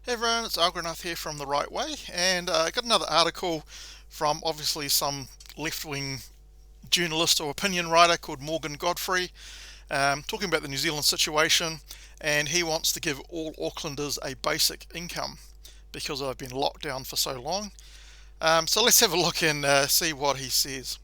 Hey everyone, it's Aucklanders here from The Right Way, and I got another article from obviously some left-wing journalist or opinion writer called Morgan Godfrey, talking about the New Zealand situation, and he wants to give all Aucklanders a basic income because they've been locked down for so long. So let's have a look and see what he says.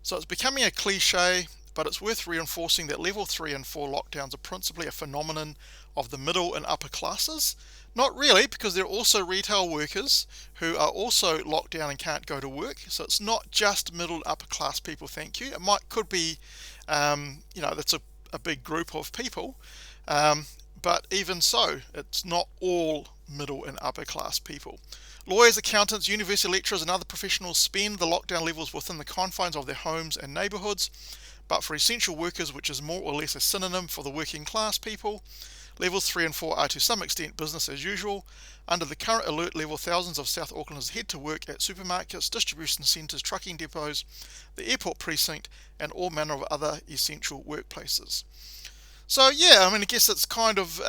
So it's becoming a cliche, but it's worth reinforcing that level 3 and 4 lockdowns are principally a phenomenon of the middle and upper classes. Not really, because there are also retail workers who are also locked down and can't go to work. So it's not just middle and upper class people, thank you. Could be, that's a big group of people. Um, but even so, it's not all middle and upper class people. Lawyers, accountants, university lecturers, and other professionals spend the lockdown levels within the confines of their homes and neighbourhoods. But for essential workers, which is more or less a synonym for the working class people, levels 3 and 4 are to some extent business as usual. Under the current alert level, thousands of South Aucklanders head to work at supermarkets, distribution centres, trucking depots, the airport precinct, and all manner of other essential workplaces. So yeah, I guess it's kind of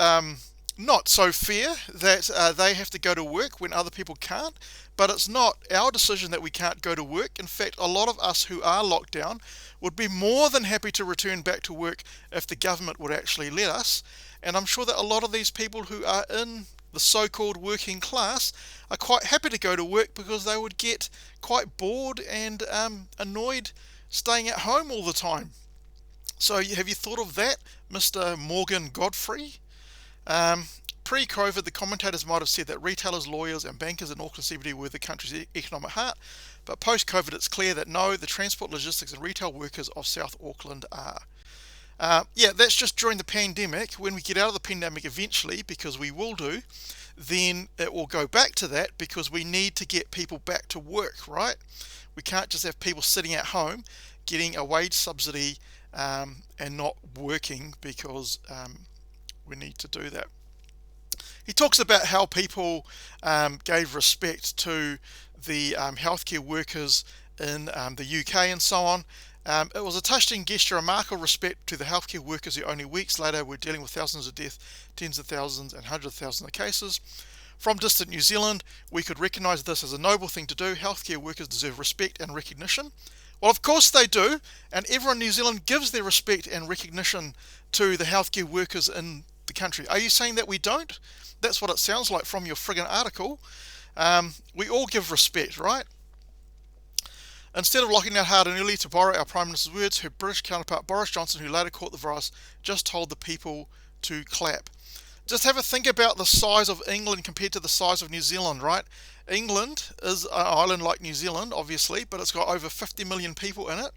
not so fair that they have to go to work when other people can't, but it's not our decision that we can't go to work. In fact, a lot of us who are locked down would be more than happy to return back to work if the government would actually let us. And I'm sure that a lot of these people who are in the so-called working class are quite happy to go to work because they would get quite bored and annoyed staying at home all the time. So have you thought of that, Mr. Morgan Godfrey? Um, Pre-COVID, the commentators might have said that retailers, lawyers, and bankers in Auckland CBD were the country's economic heart, but post-COVID, it's clear that no, the transport, logistics, and retail workers of South Auckland are. Yeah, that's just during the pandemic. When we get out of the pandemic eventually, because we will do, then it will go back to that because we need to get people back to work, right? We can't just have people sitting at home getting a wage subsidy and not working because we need to do that. He talks about how people gave respect to the healthcare workers in the UK and so on. It was a touching gesture, a mark of respect to the healthcare workers who only weeks later were dealing with thousands of deaths, tens of thousands and hundreds of thousands of cases. From distant New Zealand, we could recognise this as a noble thing to do. Healthcare workers deserve respect and recognition. Well, of course they do, and everyone in New Zealand gives their respect and recognition to the healthcare workers in the country. Are you saying that we don't? That's what it sounds like from your friggin' article. We all give respect, right? Instead of locking down hard and early, to borrow our Prime Minister's words, her British counterpart Boris Johnson, who later caught the virus, just told the people to clap. Just have a think about the size of England compared to the size of New Zealand, right? England is an island like New Zealand, obviously, but it's got over 50 million people in it,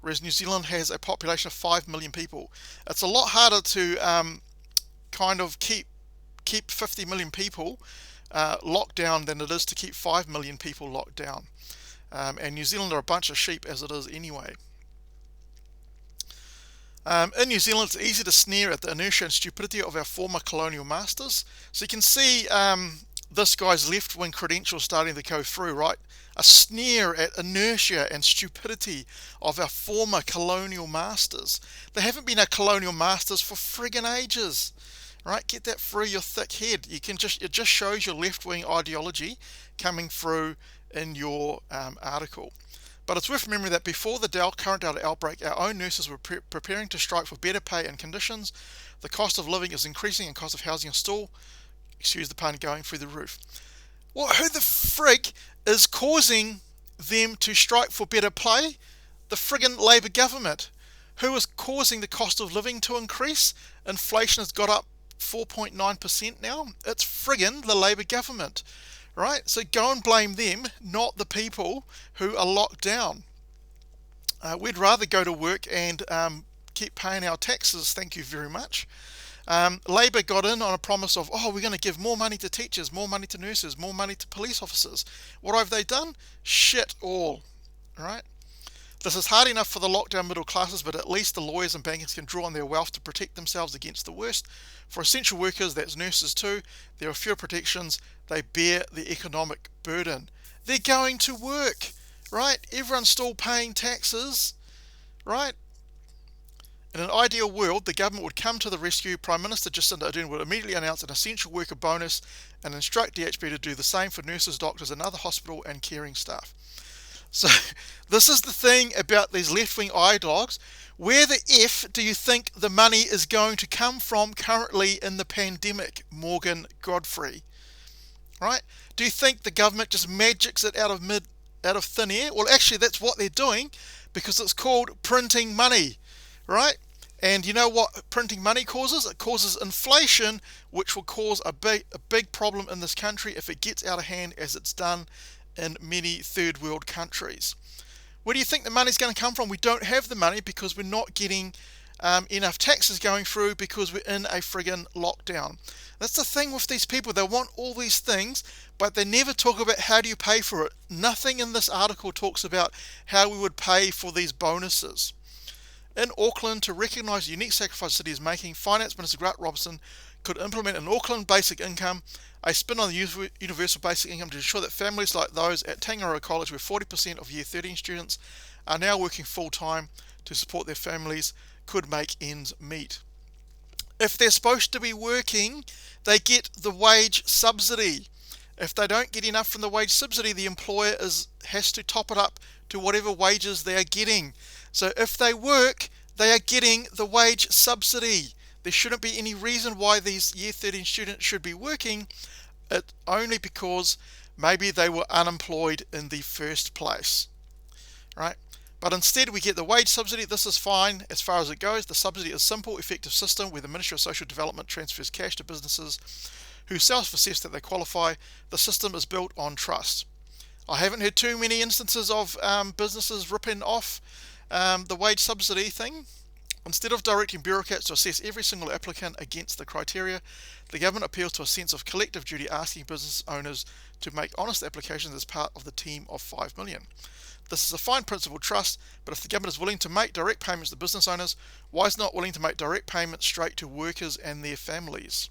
whereas New Zealand has a population of 5 million people. It's a lot harder to kind of keep 50 million people locked down than it is to keep 5 million people locked down. And New Zealand are a bunch of sheep as it is anyway. In New Zealand, it's easy to sneer at the inertia and stupidity of our former colonial masters. So you can see this guy's left-wing credentials starting to go through, right? A sneer at inertia and stupidity of our former colonial masters. They haven't been our colonial masters for friggin' ages, right? Get that through your thick head. It just shows your left-wing ideology coming through in your article. But it's worth remembering that before the current Delta outbreak, our own nurses were preparing to strike for better pay and conditions. The cost of living is increasing and cost of housing is still, excuse the pun, going through the roof. Well, who the frig is causing them to strike for better pay? The friggin' Labour government. Who is causing the cost of living to increase? Inflation has got up 4.9% now. It's friggin' the Labour government. Right? So go and blame them, not the people who are locked down. We'd rather go to work and keep paying our taxes, thank you very much. Labor got in on a promise of, we're going to give more money to teachers, more money to nurses, more money to police officers. What have they done? Shit all. Right? This is hard enough for the lockdown middle classes, but at least the lawyers and bankers can draw on their wealth to protect themselves against the worst. For essential workers, that's nurses too, there are fewer protections. They bear the economic burden. They're going to work, right? Everyone's still paying taxes, right? In an ideal world, the government would come to the rescue. Prime Minister Jacinda Ardern would immediately announce an essential worker bonus and instruct DHB to do the same for nurses, doctors, and other hospital and caring staff. So this is the thing about these left-wing ideologues. Where the F do you think the money is going to come from currently in the pandemic, Morgan Godfrey? Right? Do you think the government just magics it out of thin air? Well, actually, that's what they're doing, because it's called printing money, right? And you know what printing money causes? It causes inflation, which will cause a big problem in this country if it gets out of hand, as it's done in many third world countries. Where do you think the money's going to come from? We don't have the money because we're not getting enough taxes going through, because we're in a friggin' lockdown. That's the thing with these people. They want all these things, but they never talk about how do you pay for it. Nothing in this article talks about how we would pay for these bonuses. In Auckland, to recognise the unique sacrifice the city is making, Finance Minister Grant Robertson could implement an Auckland basic income, a spin on the universal basic income, to ensure that families like those at Tangaroa College, where 40% of Year 13 students are now working full-time to support their families, could make ends meet. If they're supposed to be working, they get the wage subsidy. If they don't get enough from the wage subsidy, the employer has to top it up to whatever wages they are getting. So if they work, they are getting the wage subsidy. There shouldn't be any reason why these Year 13 students should be working, only because maybe they were unemployed in the first place, right? But instead we get the wage subsidy. This is fine as far as it goes. The subsidy is a simple, effective system where the Ministry of Social Development transfers cash to businesses who self-assess that they qualify. The system is built on trust. I haven't heard too many instances of businesses ripping off the wage subsidy thing. Instead of directing bureaucrats to assess every single applicant against the criteria, the government appeals to a sense of collective duty, asking business owners to make honest applications as part of the team of 5 million. This is a fine principled trust, but if the government is willing to make direct payments to business owners, why is it not willing to make direct payments straight to workers and their families?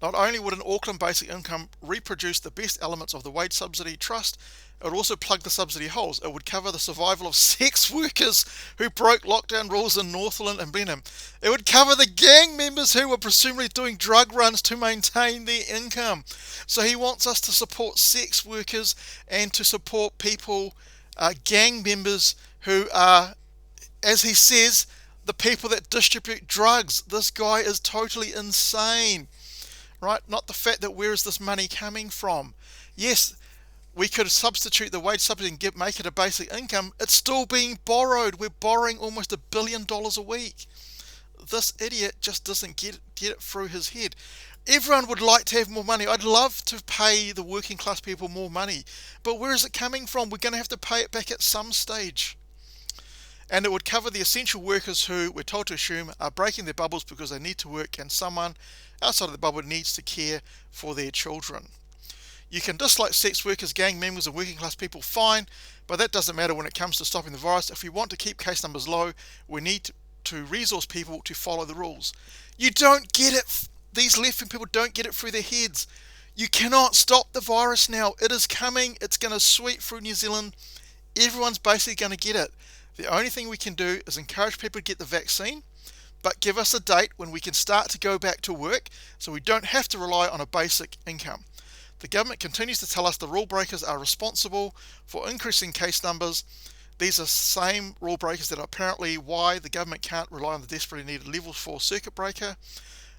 Not only would an Auckland basic income reproduce the best elements of the wage subsidy trust, it would also plug the subsidy holes. It would cover the survival of sex workers who broke lockdown rules in Northland and Blenheim. It would cover the gang members who were presumably doing drug runs to maintain their income. So he wants us to support sex workers and to support people, gang members who are, as he says, the people that distribute drugs. This guy is totally insane. Right? Not the fact that where is this money coming from? Yes, we could substitute the wage subsidy and make it a basic income. It's still being borrowed. We're borrowing almost $1 billion a week. This idiot just doesn't get it through his head. Everyone would like to have more money. I'd love to pay the working class people more money. But where is it coming from? We're going to have to pay it back at some stage. And it would cover the essential workers who, we're told to assume, are breaking their bubbles because they need to work, and someone outside of the bubble needs to care for their children. You can dislike sex workers, gang members, and working class people, fine, but that doesn't matter when it comes to stopping the virus. If we want to keep case numbers low, we need to resource people to follow the rules. You don't get it. These left-wing people don't get it through their heads. You cannot stop the virus now. It is coming. It's going to sweep through New Zealand. Everyone's basically going to get it. The only thing we can do is encourage people to get the vaccine, but give us a date when we can start to go back to work so we don't have to rely on a basic income. The government continues to tell us the rule breakers are responsible for increasing case numbers. These are the same rule breakers that are apparently why the government can't rely on the desperately needed level 4 circuit breaker,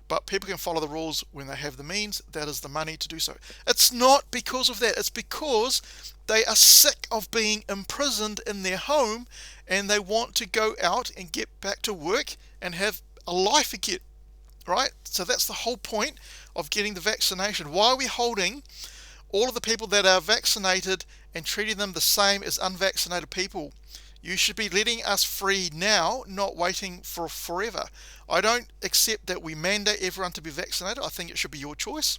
but people can follow the rules when they have the means, that is the money to do so. It's not because of that, it's because they are sick of being imprisoned in their home and they want to go out and get back to work and have a life again, right? So that's the whole point of getting the vaccination. Why are we holding all of the people that are vaccinated and treating them the same as unvaccinated people? You should be letting us free now, not waiting for forever. I don't accept that we mandate everyone to be vaccinated. I think it should be your choice,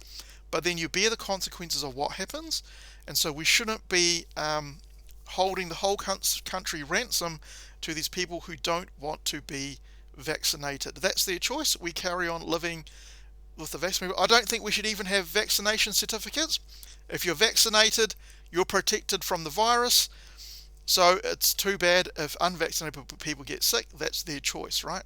but then you bear the consequences of what happens. And so we shouldn't be holding the whole country ransom to these people who don't want to be vaccinated. That's their choice. We carry on living with the vaccine. I don't think we should even have vaccination certificates. If you're vaccinated, you're protected from the virus. So it's too bad if unvaccinated people get sick. That's their choice, right?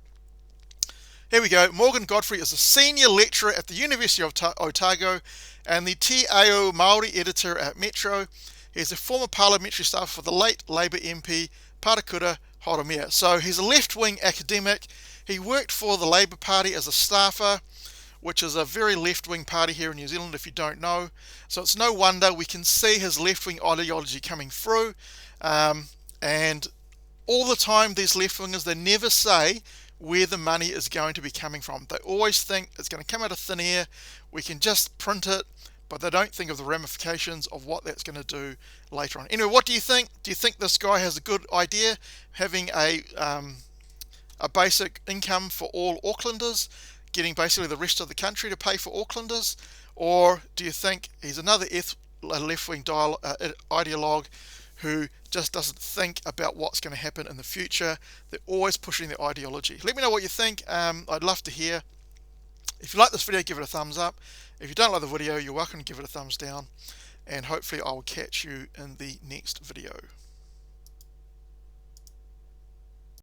Here we go. Morgan Godfrey is a senior lecturer at the University of Otago and the Te Ao Māori editor at Metro. He is a former parliamentary staffer for the late Labour MP Parakura Horomia. So he's a left-wing academic. He worked for the Labour Party as a staffer, which is a very left-wing party here in New Zealand, if you don't know. So it's no wonder we can see his left-wing ideology coming through. And all the time, these left-wingers, they never say where the money is going to be coming from. They always think it's going to come out of thin air. We can just print it, but they don't think of the ramifications of what that's going to do later on. Anyway, what do you think? Do you think this guy has a good idea, having a basic income for all Aucklanders, getting basically the rest of the country to pay for Aucklanders? Or do you think he's another left-wing ideologue who just doesn't think about what's going to happen in the future? They're always pushing their ideology. Let me know what you think. I'd love to hear. If you like this video, give it a thumbs up. If you don't like the video, you're welcome to give it a thumbs down. And hopefully I will catch you in the next video.